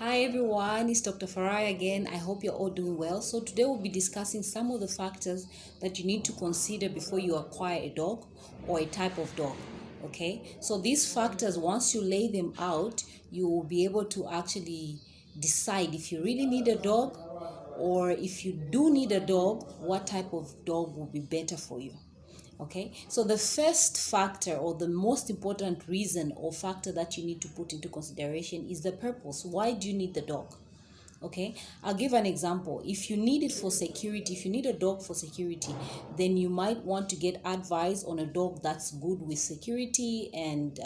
Hi everyone, it's Dr. Farai again. I hope you're all doing well. So today we'll be discussing some of the factors that you need to consider before you acquire a dog or a type of dog. Okay, so these factors, once you lay them out, you will be able to actually decide if you really need a dog, or if you do need a dog, what type of dog will be better for you. Okay, so the first factor or the most important reason or factor that you need to put into consideration is the purpose. Why do you need the dog? Okay, I'll give an example. If you need it for security, if you need a dog for security, then you might want to get advice on a dog that's good with security and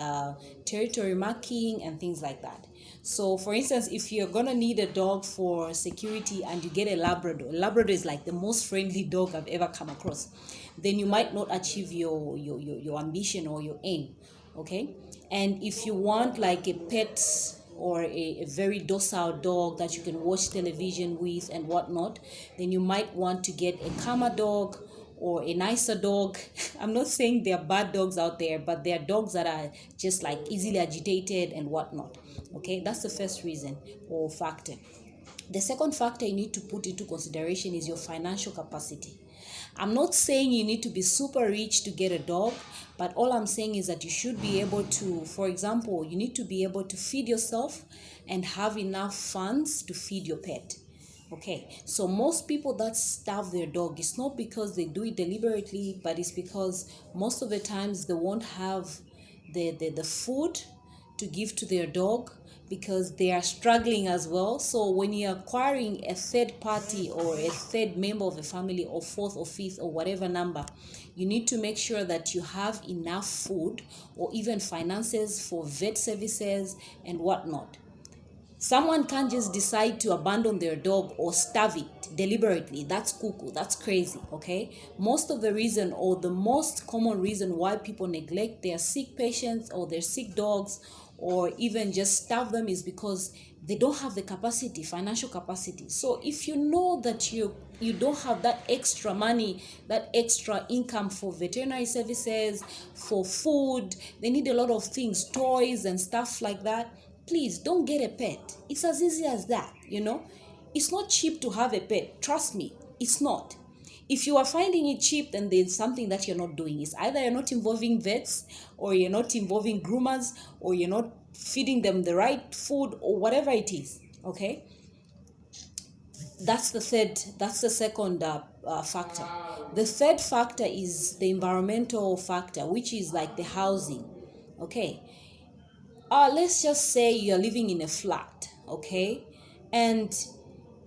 territory marking and things like that. So for instance, if you're gonna need a dog for security and you get a Labrador is like the most friendly dog I've ever come across, then you might not achieve your ambition or your aim. Okay, and if you want like a pet or a very docile dog that you can watch television with and whatnot, then you might want to get a calmer dog or a nicer dog. I'm not saying there are bad dogs out there, but there are dogs that are just like easily agitated and whatnot. Okay, that's the first reason or factor. The second factor you need to put into consideration is your financial capacity. I'm not saying you need to be super rich to get a dog, but all I'm saying is that you should be able to, for example, you need to be able to feed yourself and have enough funds to feed your pet. Okay, so most people that starve their dog, it's not because they do it deliberately, but it's because most of the times they won't have the food to give to their dog because they are struggling as well. So when you're acquiring a third party or a third member of the family or fourth or fifth or whatever number, you need to make sure that you have enough food or even finances for vet services and whatnot. Someone can't just decide to abandon their dog or starve it deliberately. That's cuckoo. That's crazy. Okay. Most of the reason or the most common reason why people neglect their sick patients or their sick dogs or even just starve them is because they don't have the capacity, financial capacity. So if you know that you don't have that extra money, that extra income for veterinary services, for food, they need a lot of things, toys and stuff like that, please don't get a pet. It's as easy as that. It's not cheap to have a pet. Trust me, it's not. If you are finding it cheap, then there's something that you're not doing. It's either you're not involving vets, or you're not involving groomers, or you're not feeding them the right food, or whatever it is. Okay, that's the second factor. The third factor is the environmental factor, which is like the housing. Okay, let's just say you're living in a flat, okay, and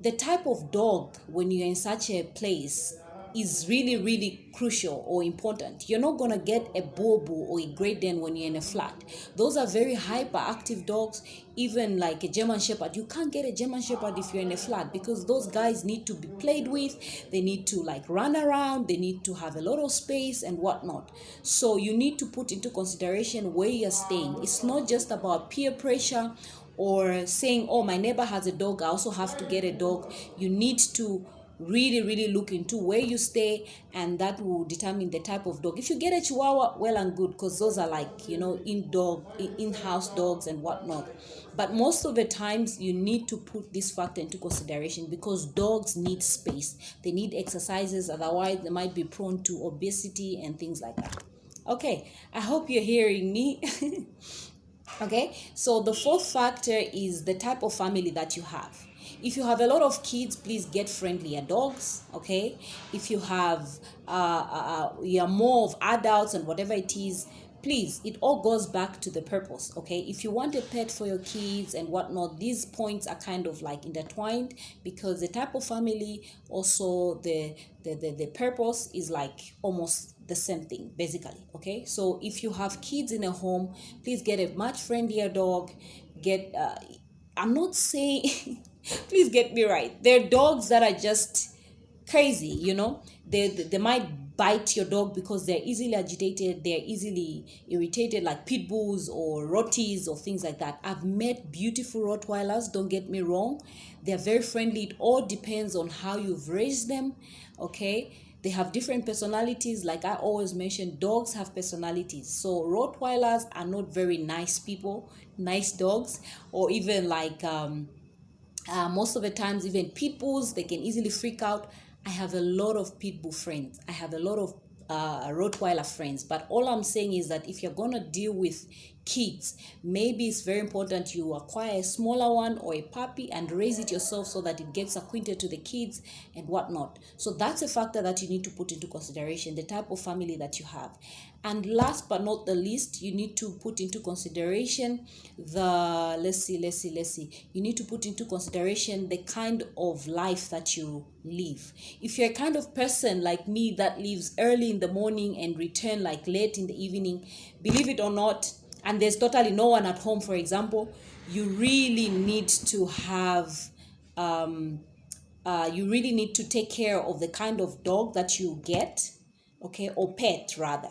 the type of dog when you're in such a place is really really crucial or important. You're not going to get a bobo or a great dane when you're in a flat. Those are very hyperactive dogs. Even like a German shepherd, you can't get a German shepherd if you're in a flat, because those guys need to be played with. They need to like run around, they need to have a lot of space and whatnot. So you need to put into consideration where you're staying. It's not just about peer pressure or saying, oh, my neighbor has a dog, I also have to get a dog. You need to really really look into where you stay, and that will determine the type of dog. If you get a Chihuahua, well and good, because those are like in-house dogs and whatnot. But most of the times you need to put this factor into consideration, because dogs need space, they need exercises, otherwise they might be prone to obesity and things like that. Okay, I hope you're hearing me. Okay, so the fourth factor is the type of family that you have. If you have a lot of kids, please get friendlier dogs. Okay, if you have you're more of adults and whatever it is, please, it all goes back to the purpose. Okay, if you want a pet for your kids and whatnot, these points are kind of like intertwined, because the type of family, also the purpose is like almost the same thing basically. Okay, so if you have kids in a home, please get a much friendlier dog. Get I'm not saying please get me right, there are dogs that are just crazy. They might bite your dog because they're easily agitated, they're easily irritated, like pit bulls or rotties or things like that. I've met beautiful rottweilers, don't get me wrong, they're very friendly. It all depends on how you've raised them. Okay, they have different personalities. Like I always mention, dogs have personalities. So rottweilers are not very nice people, nice dogs, or even like Most of the times, even pit bulls, they can easily freak out. I have a lot of pit bull friends. I have a lot of Rottweiler friends. But all I'm saying is that if you're going to deal with kids, maybe it's very important you acquire a smaller one or a puppy and raise it yourself so that it gets acquainted to the kids and whatnot. So that's a factor that you need to put into consideration, the type of family that you have. And last but not the least, you need to put into consideration the let's see, you need to put into consideration the kind of life that you live. If you're a kind of person like me that leaves early in the morning and return like late in the evening, believe it or not, and there's totally no one at home, for example, you really need to have you really need to take care of the kind of dog that you get, okay, or pet rather.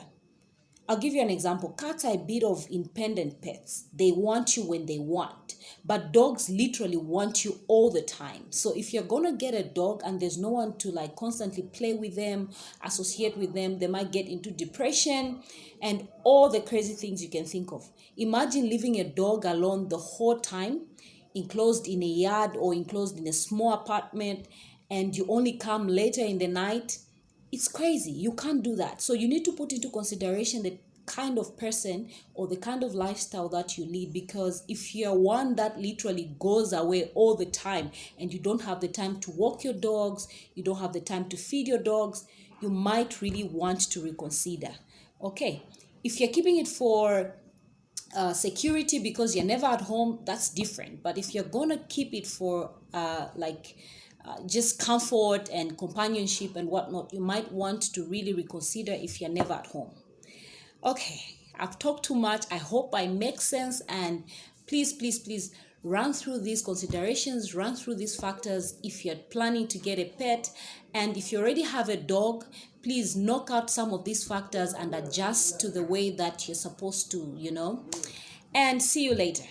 I'll give you an example. Cats are a bit of independent pets. They want you when they want. But dogs literally want you all the time. So if you're going to get a dog and there's no one to like constantly play with them, associate with them, they might get into depression and all the crazy things you can think of. Imagine leaving a dog alone the whole time, enclosed in a yard or enclosed in a small apartment, and you only come later in the night. It's crazy. You can't do that. So you need to put into consideration the kind of person or the kind of lifestyle that you lead, because if you're one that literally goes away all the time and you don't have the time to walk your dogs, you don't have the time to feed your dogs, you might really want to reconsider. Okay, if you're keeping it for security because you're never at home, that's different. But if you're gonna keep it for just comfort and companionship and whatnot, you might want to really reconsider if you're never at home. Okay, I've talked too much. I hope I make sense, and please run through these considerations, run through these factors if you're planning to get a pet. And if you already have a dog, please knock out some of these factors and adjust to the way that you're supposed to, and see you later.